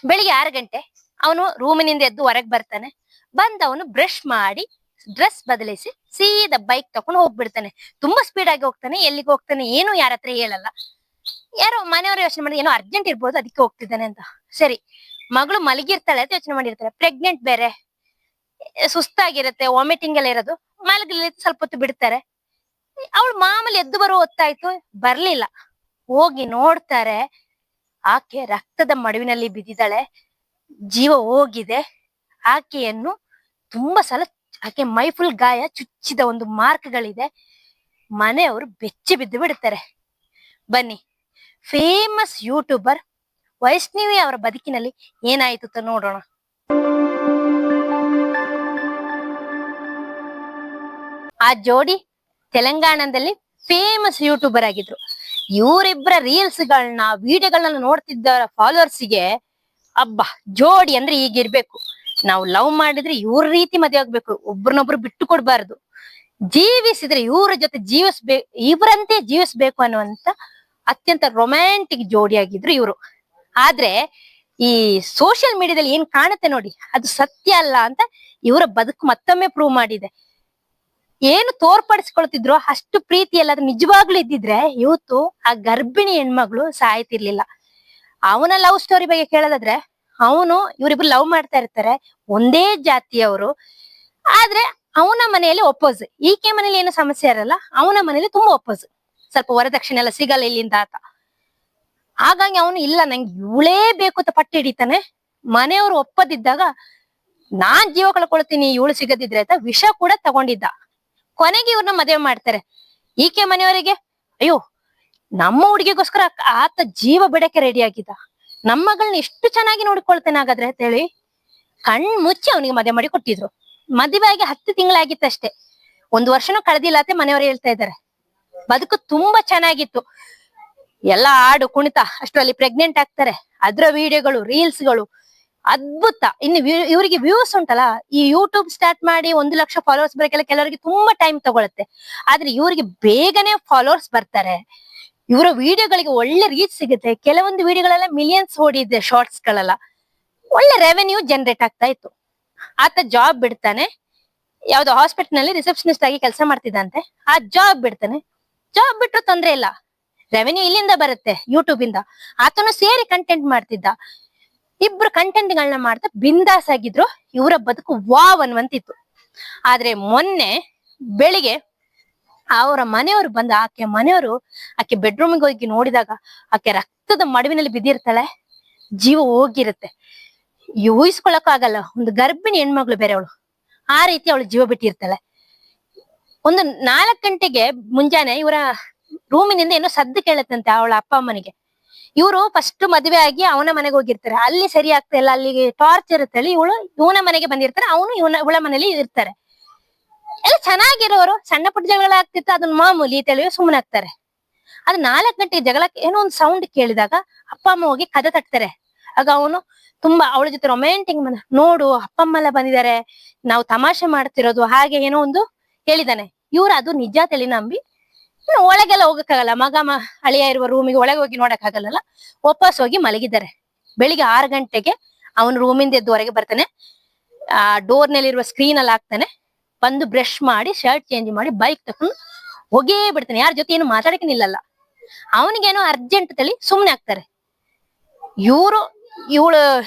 ಬೆಳಿಗ್ಗೆ 6 ಗಂಟೆ ಅವನು ರೂಮಿನಿಂದ ಎದ್ದು ಹೊರಗೆ ಬರ್ತಾನೆ. ಅವನು ಬ್ರಷ್ ಮಾಡಿ ಡ್ರೆಸ್ ಬದಲಿಸಿ ಸೀದಾ ಬೈಕ್ ತಕೊಂಡು ಹೋಗ್ಬಿಡ್ತಾನೆ. ತುಂಬಾ ಸ್ಪೀಡ್ ಆಗಿ ಹೋಗ್ತಾನೆ. ಎಲ್ಲಿಗೆ ಹೋಗ್ತಾನೆ ಏನು ಯಾರ ಹತ್ರ ಹೇಳಲ್ಲ. ಯಾರೋ ಮನೆಯವರು ಯೋಚನೆ ಮಾಡಿ ಏನೋ ಅರ್ಜೆಂಟ್ ಇರ್ಬೋದು ಅದಕ್ಕೆ ಹೋಗ್ತಿದ್ದಾನೆ ಅಂತ. ಸರಿ, ಮಗಳು ಮಲಗಿರ್ತಾಳೆ ಅಂತ ಯೋಚನೆ ಮಾಡಿರ್ತಾರೆ. ಪ್ರೆಗ್ನೆಂಟ್ ಬೇರೆ, ಸುಸ್ತಾಗಿರುತ್ತೆ, ವಾಮಿಟಿಂಗ್ ಎಲ್ಲ ಇರೋದು. ಮಲಗಲಿ ಸ್ವಲ್ಪ ಹೊತ್ತು ಬಿಡ್ತಾರೆ. ಅವಳು ಮಾಮೂಲಿ ಎದ್ದು ಬರೋ ಹೊತ್ತಾಯ್ತು, ಬರ್ಲಿಲ್ಲ. ಹೋಗಿ ನೋಡ್ತಾರೆ, ಆಕೆ ರಕ್ತದ ಮಡುವಿನಲ್ಲಿ ಬಿದ್ದಿದ್ದಾಳೆ. ಜೀವ ಹೋಗಿದೆ. ಆಕೆಯನ್ನು ತುಂಬಾ ಸಲ ಆಕೆ ಮೈ ಫುಲ್ ಗಾಯ, ಚುಚ್ಚಿದ ಒಂದು ಮಾರ್ಕ್ಗಳಿದೆ. ಮನೆಯವರು ಬೆಚ್ಚಿ ಬಿದ್ದು ಬಿಡ್ತಾರೆ. ಬನ್ನಿ, ಫೇಮಸ್ ಯೂಟ್ಯೂಬರ್ ವೈಷ್ಣವಿ ಅವರ ಬದುಕಿನಲ್ಲಿ ಏನಾಯ್ತು ಅಂತ ನೋಡೋಣ. ಆ ಜೋಡಿ ತೆಲಂಗಾಣದಲ್ಲಿ ಫೇಮಸ್ ಯೂಟ್ಯೂಬರ್ ಆಗಿದ್ರು. ಇವರಿಬ್ಬರ ರೀಲ್ಸ್ ಗಳನ್ನ ವಿಡಿಯೋಗಳನ್ನ ನೋಡ್ತಿದ್ದ ಫಾಲೋವರ್ಸ್ಗೆ ಅಬ್ಬಾ ಜೋಡಿ ಅಂದ್ರೆ ಈಗಿರ್ಬೇಕು, ನಾವು ಲವ್ ಮಾಡಿದ್ರೆ ಇವ್ರ ರೀತಿ ಮದುವೆ ಆಗ್ಬೇಕು, ಒಬ್ರನ್ನೊಬ್ರು ಬಿಟ್ಟು ಕೊಡ್ಬಾರ್ದು, ಜೀವಿಸಿದ್ರೆ ಇವ್ರ ಜೊತೆ ಇವರಂತೆ ಜೀವಿಸ್ಬೇಕು ಅನ್ನುವಂತ ಅತ್ಯಂತ ರೊಮ್ಯಾಂಟಿಕ್ ಜೋಡಿ ಆಗಿದ್ರು ಇವರು. ಆದ್ರೆ ಈ ಸೋಷಿಯಲ್ ಮೀಡಿಯಾದಲ್ಲಿ ಏನ್ ಕಾಣುತ್ತೆ ನೋಡಿ, ಅದು ಸತ್ಯ ಅಲ್ಲ ಅಂತ ಇವರ ಬದುಕು ಮತ್ತೊಮ್ಮೆ ಪ್ರೂವ್ ಮಾಡಿದೆ. ಏನು ತೋರ್ಪಡಿಸ್ಕೊಳ್ತಿದ್ರು ಅಷ್ಟು ಪ್ರೀತಿ ಎಲ್ಲ ಅದು ನಿಜವಾಗ್ಲೂ ಇದ್ದಿದ್ರೆ ಇವತ್ತು ಆ ಗರ್ಭಿಣಿ ಹೆಣ್ಮಗಳು ಸಾಯ್ತಿರ್ಲಿಲ್ಲ. ಅವನ ಲವ್ ಸ್ಟೋರಿ ಬಗ್ಗೆ ಕೇಳೋದಾದ್ರೆ, ಅವನು ಇವರಿಬ್ರು ಲವ್ ಮಾಡ್ತಾ ಇರ್ತಾರೆ, ಒಂದೇ ಜಾತಿಯವರು. ಆದ್ರೆ ಅವನ ಮನೆಯಲ್ಲಿ ಒಪ್ಪೋಸ್, ಈಕೆ ಮನೇಲಿ ಏನು ಸಮಸ್ಯೆ ಇರಲ್ಲ, ಅವನ ಮನೇಲಿ ತುಂಬಾ ಒಪ್ಪೋಸ್. ಸ್ವಲ್ಪ ವರದಕ್ಷಿಣೆ ಎಲ್ಲ ಸಿಗಲ್ಲ ಇಲ್ಲಿಂದ ಆತ. ಹಾಗಾಗಿ ಅವನು ಇಲ್ಲ ನಂಗೆ ಇವಳೇ ಬೇಕು ಅಂತ ಪಟ್ಟು ಹಿಡಿತಾನೆ. ಮನೆಯವರು ಒಪ್ಪದಿದ್ದಾಗ ನಾನ್ ಜೀವ ಕಳ್ಕೊಳ್ತೀನಿ ಇವಳು ಸಿಗದಿದ್ರೆ ಅಂತ ವಿಷ ಕೂಡ ತಗೊಂಡಿದ್ದ. ಕೊನೆಗೆ ಇವ್ರನ್ನ ಮದುವೆ ಮಾಡ್ತಾರೆ. ಈಕೆ ಮನೆಯವರಿಗೆ ಅಯ್ಯೋ ನಮ್ಮ ಹುಡುಗಿಗೋಸ್ಕರ ಆತ ಜೀವ ಬಿಡಕ್ಕೆ ರೆಡಿ ಆಗಿದ್ದ, ನಮ್ಮ ಮಗಳನ್ನ ಎಷ್ಟು ಚೆನ್ನಾಗಿ ನೋಡ್ಕೊಳ್ತೇನೆ ಹಾಗಾದ್ರೆ ಅಂತ ಹೇಳಿ ಕಣ್ ಮುಚ್ಚಿ ಅವನಿಗೆ ಮದುವೆ ಮಾಡಿ ಕೊಟ್ಟಿದ್ರು. ಮದುವೆ ಆಗಿ 10 ತಿಂಗಳಾಗಿತ್ತಷ್ಟೇ, 1 ವರ್ಷನೂ ಕಳೆದಿಲ್ಲ ಅಂತ ಮನೆಯವರು ಹೇಳ್ತಾ ಇದ್ದಾರೆ. ಬದುಕು ತುಂಬಾ ಚೆನ್ನಾಗಿತ್ತು. ಎಲ್ಲ ಹಾಡು ಕುಣಿತ, ಅಷ್ಟರಲ್ಲಿ ಪ್ರೆಗ್ನೆಂಟ್ ಆಗ್ತಾರೆ. ಅದ್ರ ವಿಡಿಯೋಗಳು, ರೀಲ್ಸ್ಗಳು ಅದ್ಭುತ. ಇನ್ನು ಇವರಿಗೆ ವ್ಯೂಸ್ ಉಂಟಲ್ಲ, ಈ ಯೂಟ್ಯೂಬ್ ಸ್ಟಾರ್ಟ್ ಮಾಡಿ 1 ಲಕ್ಷ ಫಾಲೋವರ್ಸ್ ಬರಕ್ಕೆಲ್ಲ ಕೆಲವರಿಗೆ ತುಂಬಾ ಟೈಮ್ ತಗೊಳುತ್ತೆ. ಆದ್ರೆ ಇವರಿಗೆ ಬೇಗನೆ ಫಾಲೋವರ್ಸ್ ಬರ್ತಾರೆ. ಇವರ ವಿಡಿಯೋಗಳಿಗೆ ಒಳ್ಳೆ ರೀಚ್ ಸಿಗುತ್ತೆ. ಕೆಲವೊಂದು ವಿಡಿಯೋಗಳೆಲ್ಲ ಮಿಲಿಯನ್ಸ್ ಓಡಿದೆ, ಶಾರ್ಟ್ಸ್ ಗಳೆಲ್ಲ ಒಳ್ಳೆ ರೆವೆನ್ಯೂ ಜನರೇಟ್ ಆಗ್ತಾ ಇತ್ತು. ಆತ ಜಾಬ್ ಬಿಡ್ತಾನೆ. ಯಾವ್ದೋ ಹಾಸ್ಪಿಟಲ್ ನಲ್ಲಿ ರಿಸೆಪ್ಷನಿಸ್ಟ್ ಆಗಿ ಕೆಲಸ ಮಾಡ್ತಿದ್ದಂತೆ. ಆ ಜಾಬ್ ಬಿಡ್ತಾನೆ. ಜಾಬ್ ಬಿಟ್ರು ತೊಂದ್ರೆ ಇಲ್ಲ, ರೆವೆನ್ಯೂ ಇಲ್ಲಿಂದ ಬರುತ್ತೆ, ಯೂಟ್ಯೂಬ್ ಇಂದ. ಆತನು ಸೇರಿ ಕಂಟೆಂಟ್ ಮಾಡ್ತಿದ್ದ. ಇಬ್ರು ಕಂಟೆಂಟ್ ಗಳನ್ನ ಮಾಡ್ತಾ ಬಿಂದಾಸ್ ಆಗಿದ್ರು. ಇವರ ಬದುಕು ವಾವ್ ಅನ್ನುವಂತಿತ್ತು. ಆದ್ರೆ ಮೊನ್ನೆ ಬೆಳಿಗ್ಗೆ ಅವರ ಮನೆಯವರು ಬಂದ, ಆಕೆ ಮನೆಯವರು ಆಕೆ ಬೆಡ್ರೂಮ್ಗೆ ಹೋಗಿ ನೋಡಿದಾಗ ಆಕೆ ರಕ್ತದ ಮಡುವಿನಲ್ಲಿ ಬಿದ್ದಿರ್ತಾಳೆ, ಜೀವ ಹೋಗಿರುತ್ತೆ. ಊಹಿಸ್ಕೊಳಕ್ ಆಗಲ್ಲ, ಒಂದು ಗರ್ಭಿಣಿ ಹೆಣ್ಮಗಳು ಬೇರೆ ಅವಳು, ಆ ರೀತಿ ಅವಳು ಜೀವ ಬಿಟ್ಟಿರ್ತಾಳೆ. ಒಂದು 4 ಗಂಟೆಗೆ ಮುಂಜಾನೆ ಇವರ ರೂಮಿನಿಂದ ಏನೋ ಸದ್ದು ಕೇಳತ್ತಂತೆ ಅವಳ ಅಪ್ಪ ಅಮ್ಮನಿಗೆ. ಇವರು ಫಸ್ಟ್ ಮದುವೆ ಆಗಿ ಅವನ ಮನೆಗೆ ಹೋಗಿರ್ತಾರೆ. ಅಲ್ಲಿ ಸರಿ ಆಗ್ತಾ ಇಲ್ಲ, ಅಲ್ಲಿಗೆ ಟಾರ್ಚ್ ಇರುತ್ತೆ. ಇವನ ಮನೆಗೆ ಬಂದಿರ್ತಾರೆ, ಅವನು ಇವಳ ಮನೇಲಿ ಇರ್ತಾರೆ. ಎಲ್ಲ ಚೆನ್ನಾಗಿರೋರು, ಸಣ್ಣ ಪುಟ್ಟ ಜಗಳ ಆಗ್ತಿತ್ತು, ಅದನ್ನ ಮಾಮೂಲಿ ತಿಳಿಯೋ ಸುಮ್ಮನೆ ಆಗ್ತಾರೆ. ಅದು 4 ಗಂಟೆಗೆ ಜಗಳಕ್ಕೆ ಏನೋ ಒಂದು ಸೌಂಡ್ ಕೇಳಿದಾಗ ಅಪ್ಪ ಅಮ್ಮ ಹೋಗಿ ಕದ ತಟ್ತಾರೆ. ಆಗ ಅವನು ತುಂಬಾ ಅವಳ ಜೊತೆ ರೊಮ್ಯಾಂಟಿಕ್ ನೋಡು ಅಪ್ಪ ಅಮ್ಮ ಎಲ್ಲ ಬಂದಿದ್ದಾರೆ, ನಾವು ತಮಾಷೆ ಮಾಡ್ತಿರೋದು, ಹಾಗೆ ಏನೋ ಒಂದು ಹೇಳಿದಾನೆ. ಇವ್ರು ಅದು ನಿಜ ತಳಿ ನಂಬಿ ಒಳಗೆಲ್ಲ ಹೋಗಕ್ಕಾಗಲ್ಲ, ಅಳಿಯ ಇರುವ ರೂಮಿಗೆ ಒಳಗೆ ಹೋಗಿ ನೋಡಕ್ ಆಗಲ್ಲ, ವಾಪಸ್ ಹೋಗಿ ಮಲಗಿದ್ದಾರೆ. ಬೆಳಿಗ್ಗೆ 6 ಗಂಟೆಗೆ ಅವನು ರೂಮಿಂದ ಎದ್ದು ಹೊರಗೆ ಬರ್ತಾನೆ. ಆ ಡೋರ್ ನಲ್ಲಿರುವ ಸ್ಕ್ರೀನ್ ಅಲ್ಲಿ ಹಾಕ್ತಾನೆ. ಬಂದು ಬ್ರಷ್ ಮಾಡಿ ಶರ್ಟ್ ಚೇಂಜ್ ಮಾಡಿ ಬೈಕ್ ತಕೊಂಡು ಹೋಗೇ ಬಿಡ್ತಾನೆ. ಯಾರ ಜೊತೆ ಏನು ಮಾತಾಡಕ್ಕೆ ನಿಲ್ಲಲ್ಲ. ಅವನಿಗೇನೋ ಅರ್ಜೆಂಟ್ ತಳಿ ಸುಮ್ನೆ ಆಗ್ತಾರೆ. ಇವಳು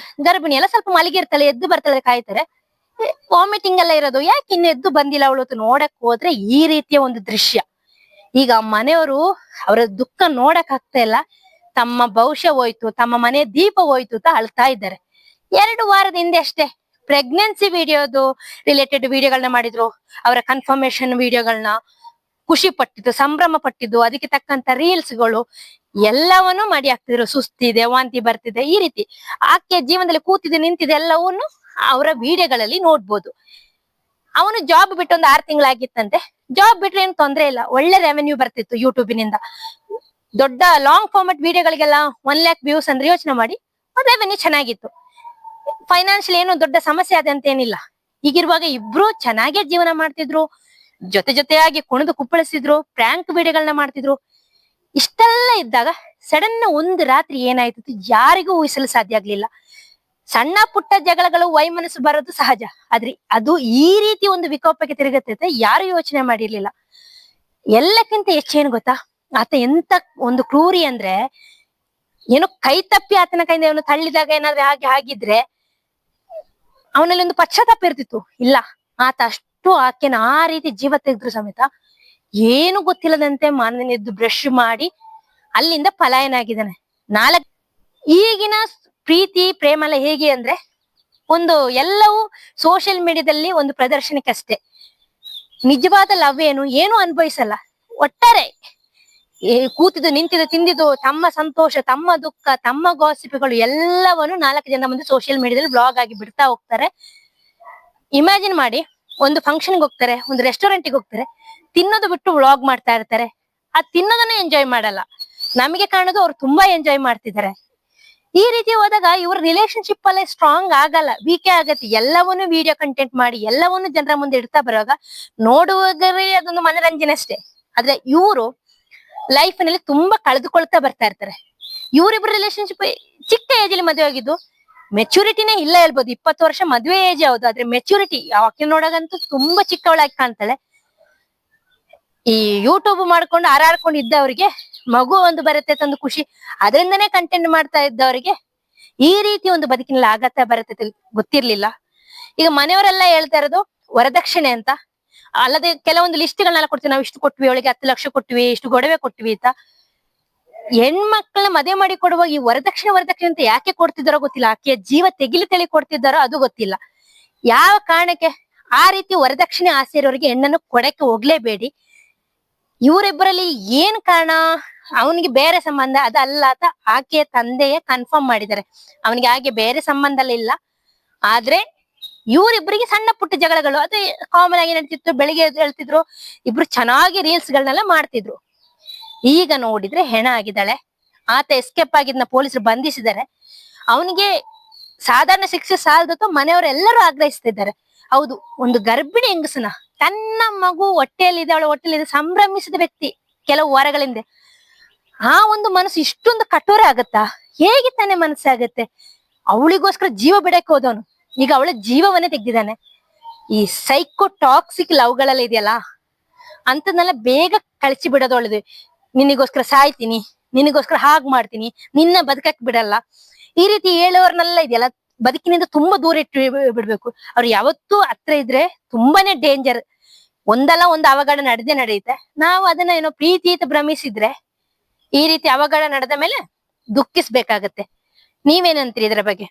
ಗರ್ಭಿಣಿ ಎಲ್ಲ ಸ್ವಲ್ಪ ಮಲಗಿರ್ತಾಳೆ, ಎದ್ದು ಬರ್ತಾಳೆ, ಕಾಯ್ತಾರೆ. ವಾಮಿಟಿಂಗ್ ಎಲ್ಲ ಇರೋದು, ಯಾಕೆ ಇನ್ನು ಎದ್ದು ಬಂದಿಲ್ಲ ಅವಳು ನೋಡಕ್ ಹೋದ್ರೆ ಈ ರೀತಿಯ ಒಂದು ದೃಶ್ಯ. ಈಗ ಮನೆಯವರು ಅವರ ದುಃಖ ನೋಡಕ್ ಆಗ್ತಾ ಇಲ್ಲ. ತಮ್ಮ ಭವಿಷ್ಯ ಹೋಯ್ತು, ತಮ್ಮ ಮನೆ ದೀಪ ಹೋಯ್ತು ಅಂತ ಅಳ್ತಾ ಇದ್ದಾರೆ. 2 ವಾರದ ಹಿಂದೆ ಅಷ್ಟೇ ಪ್ರೆಗ್ನೆನ್ಸಿ ವಿಡಿಯೋದು ರಿಲೇಟೆಡ್ ವಿಡಿಯೋಗಳನ್ನ ಮಾಡಿದ್ರು. ಅವರ ಕನ್ಫರ್ಮೇಶನ್ ವಿಡಿಯೋಗಳನ್ನ ಖುಷಿ ಪಟ್ಟಿದ್ದು, ಸಂಭ್ರಮ ಪಟ್ಟಿದ್ದು, ಅದಕ್ಕೆ ತಕ್ಕಂತ ರೀಲ್ಸ್ಗಳು ಎಲ್ಲವನ್ನು ಮಾಡಿ ಹಾಕ್ತಿದ್ರು. ಸುಸ್ತಿದೆ, ವಾಂತಿ ಬರ್ತಿದೆ, ಈ ರೀತಿ ಆಕೆ ಜೀವನದಲ್ಲಿ ಕೂತಿದೆ ನಿಂತಿದೆ ಎಲ್ಲವನ್ನು ಅವರ ವಿಡಿಯೋಗಳಲ್ಲಿ ನೋಡ್ಬೋದು. ಅವನು ಜಾಬ್ ಬಿಟ್ಟು ಒಂದು 6 ತಿಂಗಳಾಗಿತ್ತಂತೆ. ಜಾಬ್ ಬಿಟ್ರೆ ಏನು ತೊಂದ್ರೆ ಇಲ್ಲ, ಒಳ್ಳೆ ರೆವೆನ್ಯೂ ಬರ್ತಿತ್ತು ಯೂಟ್ಯೂಬಿನಿಂದ. ದೊಡ್ಡ ಲಾಂಗ್ ಫಾರ್ಮೆಟ್ ವಿಡಿಯೋಗಳಿಗೆಲ್ಲ 1 ಲ್ಯಾಕ್ ವ್ಯೂಸ್ ಅಂದ್ರೆ ಯೋಚನೆ ಮಾಡಿ, ರೆವೆನ್ಯೂ ಚೆನ್ನಾಗಿತ್ತು. ಫೈನಾನ್ಷಿಯಲ್ ಏನು ದೊಡ್ಡ ಸಮಸ್ಯೆ ಆದಂತ ಏನಿಲ್ಲ. ಈಗಿರುವಾಗ ಇಬ್ರು ಚೆನ್ನಾಗೇ ಜೀವನ ಮಾಡ್ತಿದ್ರು, ಜೊತೆಯಾಗಿ ಕುಣಿದು ಕುಪ್ಪಳಿಸಿದ್ರು, ಪ್ರ್ಯಾಂಕ್ ವಿಡಿಯೋಗಳನ್ನ ಮಾಡ್ತಿದ್ರು. ಇಷ್ಟೆಲ್ಲ ಇದ್ದಾಗ ಸಡನ್ ಒಂದು ರಾತ್ರಿ ಏನಾಯ್ತು ಯಾರಿಗೂ ಊಹಿಸಲು ಸಾಧ್ಯ ಆಗ್ಲಿಲ್ಲ. ಸಣ್ಣ ಪುಟ್ಟ ಜಗಳಗಳು ವೈಮನಸ್ಸು ಬರೋದು ಸಹಜ. ಆದ್ರೆ ಅದು ಈ ರೀತಿ ಒಂದು ವಿಕೋಪಕ್ಕೆ ತಿರುಗತ್ತೆ ಯಾರು ಯೋಚನೆ ಮಾಡಿರ್ಲಿಲ್ಲ. ಎಲ್ಲಕ್ಕಿಂತ ಹೆಚ್ಚೇನು ಗೊತ್ತಾ, ಆತ ಎಂತ ಒಂದು ಕ್ರೂರಿ ಅಂದ್ರೆ, ಏನೋ ಕೈ ತಪ್ಪಿ ಆತನ ಕೈಯಿಂದ ಅವನು ತಳ್ಳಿದಾಗ ಏನಾದ್ರೆ ಆಗಿದ್ರೆ ಅವನಲ್ಲಿ ಒಂದು ಪಶ್ಚಾತ್ತಾಪ ಇರ್ತಿತ್ತು. ಇಲ್ಲ, ಆತ ಅಷ್ಟು ಆಕೆನ ಆ ರೀತಿ ಜೀವ ತೆಗೆದ್ರು ಸಮೇತ ಏನು ಗೊತ್ತಿಲ್ಲದಂತೆ ಎದ್ದು ಬ್ರಷ್ ಮಾಡಿ ಅಲ್ಲಿಂದ ಪಲಾಯನ ಆಗಿದ್ದಾನೆ. ಈಗಿನ ಪ್ರೀತಿ ಪ್ರೇಮ ಎಲ್ಲ ಹೇಗೆ ಅಂದ್ರೆ, ಒಂದು ಎಲ್ಲವೂ ಸೋಷಿಯಲ್ ಮೀಡಿಯಾದಲ್ಲಿ ಒಂದು ಪ್ರದರ್ಶನಕ್ಕಷ್ಟೇ. ನಿಜವಾದ ಲವ್ ಏನು ಅನುಭವಿಸಲ್ಲ. ಒಟ್ಟಾರೆ ಕೂತಿದ್ದು ನಿಂತಿದ್ದು ತಿಂದಿದ್ದು ತಮ್ಮ ಸಂತೋಷ, ತಮ್ಮ ದುಃಖ, ತಮ್ಮ ಗಾಸಿಪ್ಗಳು ಎಲ್ಲವನ್ನು 4 ಜನ ಮುಂದೆ ಸೋಷಿಯಲ್ ಮೀಡಿಯಾದಲ್ಲಿ ಬ್ಲಾಗ್ ಆಗಿ ಬಿಡ್ತಾ ಹೋಗ್ತಾರೆ. ಇಮ್ಯಾಜಿನ್ ಮಾಡಿ, ಒಂದು ಫಂಕ್ಷನ್ಗೆ ಹೋಗ್ತಾರೆ, ಒಂದು ರೆಸ್ಟೋರೆಂಟ್ಗೆ ಹೋಗ್ತಾರೆ, ತಿನ್ನೋದು ಬಿಟ್ಟು ವ್ಲಾಗ್ ಮಾಡ್ತಾ ಇರ್ತಾರೆ. ಆ ತಿನ್ನೋದನ್ನ ಎಂಜಾಯ್ ಮಾಡಲ್ಲ. ನಮಗೆ ಕಾಣೋದು ಅವ್ರು ತುಂಬಾ ಎಂಜಾಯ್ ಮಾಡ್ತಿದ್ದಾರೆ. ಈ ರೀತಿ ಹೋದಾಗ ಇವ್ರ ರಿಲೇಶನ್ಶಿಪ್ ಅಲ್ಲೇ ಸ್ಟ್ರಾಂಗ್ ಆಗಲ್ಲ, ವೀಕೆ ಆಗತ್ತೆ. ಎಲ್ಲವನ್ನೂ ವಿಡಿಯೋ ಕಂಟೆಂಟ್ ಮಾಡಿ ಎಲ್ಲವನ್ನೂ ಜನರ ಮುಂದೆ ಇಡ್ತಾ ಬರುವಾಗ ನೋಡುವಾಗಲೇ ಅದೊಂದು ಮನರಂಜನೆ ಅಷ್ಟೇ. ಆದ್ರೆ ಇವರು ಲೈಫ್ ನಲ್ಲಿ ತುಂಬಾ ಕಳೆದುಕೊಳ್ತಾ ಬರ್ತಾ ಇರ್ತಾರೆ. ಇವರಿಬ್ರು ರಿಲೇಶನ್ಶಿಪ್ ಚಿಕ್ಕ ಏಜ್ ಅಲ್ಲಿ ಮದುವೆ ಆಗಿದ್ದು, ಮೆಚುರಿಟಿನೇ ಇಲ್ಲ ಹೇಳ್ಬೋದು. 20 ವರ್ಷ ಮದುವೆ ಏಜ್ ಯಾವ್ದು, ಆದ್ರೆ ಮೆಚುರಿಟಿ ಆಕೆ ನೋಡಗಂತೂ ತುಂಬಾ ಚಿಕ್ಕವಳಾಗಿ ಕಾಣ್ತಾಳೆ. ಈ ಯೂಟ್ಯೂಬ್ ಮಾಡ್ಕೊಂಡು ಹಾರಾಡ್ಕೊಂಡು ಇದ್ದವರಿಗೆ ಮಗು ಒಂದು ಬರುತ್ತೆ ತಂದು ಖುಷಿ, ಅದರಿಂದನೇ ಕಂಟೆಂಟ್ ಮಾಡ್ತಾ ಇದ್ದವರಿಗೆ ಈ ರೀತಿ ಒಂದು ಬದುಕಿನಲ್ಲಿ ಆಗತ್ತ ಬರುತ್ತೆ ಗೊತ್ತಿರ್ಲಿಲ್ಲ. ಈಗ ಮನೆಯವರೆಲ್ಲ ಹೇಳ್ತಾ ಇರೋದು ವರದಕ್ಷಿಣೆ ಅಂತ. ಅಲ್ಲದೆ ಕೆಲವೊಂದು ಲಿಸ್ಟ್ಗಳನ್ನೆಲ್ಲ ಕೊಡ್ತೀವಿ, ನಾವು ಇಷ್ಟು ಕೊಟ್ವಿ, ಅವಳಿಗೆ 10 ಲಕ್ಷ ಕೊಟ್ವಿ, ಇಷ್ಟು ಗೊಡವೆ ಕೊಟ್ವಿ ಅಂತ. ಹೆಣ್ಮಕ್ಳನ್ನ ಮದುವೆ ಮಾಡಿ ಕೊಡುವಾಗ ಈ ವರದಕ್ಷಿಣೆ ಅಂತ ಯಾಕೆ ಕೊಡ್ತಿದ್ದಾರೋ ಗೊತ್ತಿಲ್ಲ. ಆಕೆಯ ಜೀವ ತೆಗಿಲಿ ಕೊಡ್ತಿದ್ದಾರೋ ಅದು ಗೊತ್ತಿಲ್ಲ. ಯಾವ ಕಾರಣಕ್ಕೆ ಆ ರೀತಿ ವರದಕ್ಷಿಣೆ ಆಸೆ ಇರೋರಿಗೆ ಹೆಣ್ಣನ್ನು ಕೊಡಕ್ಕೆ ಹೋಗ್ಲೇಬೇಡಿ. ಇವರಿಬ್ಬರಲ್ಲಿ ಏನ್ ಕಾರಣ, ಅವನಿಗೆ ಬೇರೆ ಸಂಬಂಧ ಅದಲ್ಲ ಅಂತ ಆಕೆಯ ತಂದೆಯೇ ಕನ್ಫರ್ಮ್ ಮಾಡಿದ್ದಾರೆ. ಅವನಿಗೆ ಹಾಗೆ ಬೇರೆ ಸಂಬಂಧ ಇಲ್ಲ. ಆದ್ರೆ ಇವರಿಬ್ಬರಿಗೆ ಸಣ್ಣ ಪುಟ್ಟ ಜಗಳಗಳು ಅದು ಕಾಮನ್ ಆಗಿ ನಡೀತಿತ್ತು. ಬೆಳಿಗ್ಗೆ ಎದ್ದು ಹೇಳ್ತಿದ್ರು, ಇಬ್ರು ಚೆನ್ನಾಗಿ ರೀಲ್ಸ್ ಗಳನ್ನೆಲ್ಲ ಮಾಡ್ತಿದ್ರು. ಈಗ ನೋಡಿದ್ರೆ ಹೆಣ ಆಗಿದ್ದಾಳೆ. ಆತ ಎಸ್ಕೇಪ್ ಆಗಿದ್ನ ಪೊಲೀಸರು ಬಂಧಿಸಿದ್ದಾರೆ. ಅವನಿಗೆ ಸಾಧಾರಣ ಶಿಕ್ಷೆ ಸಾಲದತ್ತು ಮನೆಯವರೆಲ್ಲರೂ ಆಗ್ರಹಿಸ್ತಿದ್ದಾರೆ. ಹೌದು, ಒಂದು ಗರ್ಭಿಣಿ ಹೆಂಗಸನ ತನ್ನ ಮಗು ಹೊಟ್ಟೆಯಲ್ಲಿದೆ, ಅವಳ ಹೊಟ್ಟೆಯಲ್ಲಿದೆ ಸಂಭ್ರಮಿಸಿದ ವ್ಯಕ್ತಿ ಕೆಲವು ವಾರಗಳಿಂದ, ಆ ಒಂದು ಮನಸ್ಸು ಇಷ್ಟೊಂದು ಕಠೋರ ಆಗತ್ತಾ? ಹೇಗೆ ತಾನೇ ಮನಸ್ಸಾಗತ್ತೆ? ಅವಳಿಗೋಸ್ಕರ ಜೀವ ಬಿಡಕ್ಕೆ ಹೋದವನು ಈಗ ಅವಳ ಜೀವವನ್ನೇ ತೆಗ್ದಿದ್ದಾನೆ. ಈ ಸೈಕೋ ಟಾಕ್ಸಿಕ್ ಲವ್ಗಳೆಲ್ಲ ಇದೆಯಲ್ಲ, ಅಂತದ್ನೆಲ್ಲ ಬೇಗ ಕಳಿಸಿ ಬಿಡೋದು ಒಳ್ಳೇದು. ನಿನಗೋಸ್ಕರ ಸಾಯ್ತೀನಿ, ನಿನಗೋಸ್ಕರ ಹಾಗ್ ಮಾಡ್ತೀನಿ, ನಿನ್ನ ಬದುಕಕ್ ಬಿಡಲ್ಲ, ಈ ರೀತಿ ಹೇಳೋರ್ನೆಲ್ಲ ಇದೆಯಲ್ಲ, ಬದುಕಿನಿಂದ ತುಂಬಾ ದೂರ ಇಟ್ಟು ಬಿಡ್ಬೇಕು. ಅವ್ರು ಯಾವತ್ತೂ ಹತ್ರ ಇದ್ರೆ ತುಂಬಾನೇ ಡೇಂಜರ್. ಒಂದಲ್ಲ ಒಂದು ಅವಘಡ ನಡೆಯುತ್ತೆ. ನಾವು ಅದನ್ನ ಏನೋ ಪ್ರೀತಿ ಅಂತ ಭ್ರಮಿಸಿದ್ರೆ ಈ ರೀತಿ ಅವಘಡ ನಡೆದ ಮೇಲೆ ದುಃಖಿಸ್ಬೇಕಾಗತ್ತೆ. ನೀವೇನಂತೀರಿ ಇದರ ಬಗ್ಗೆ?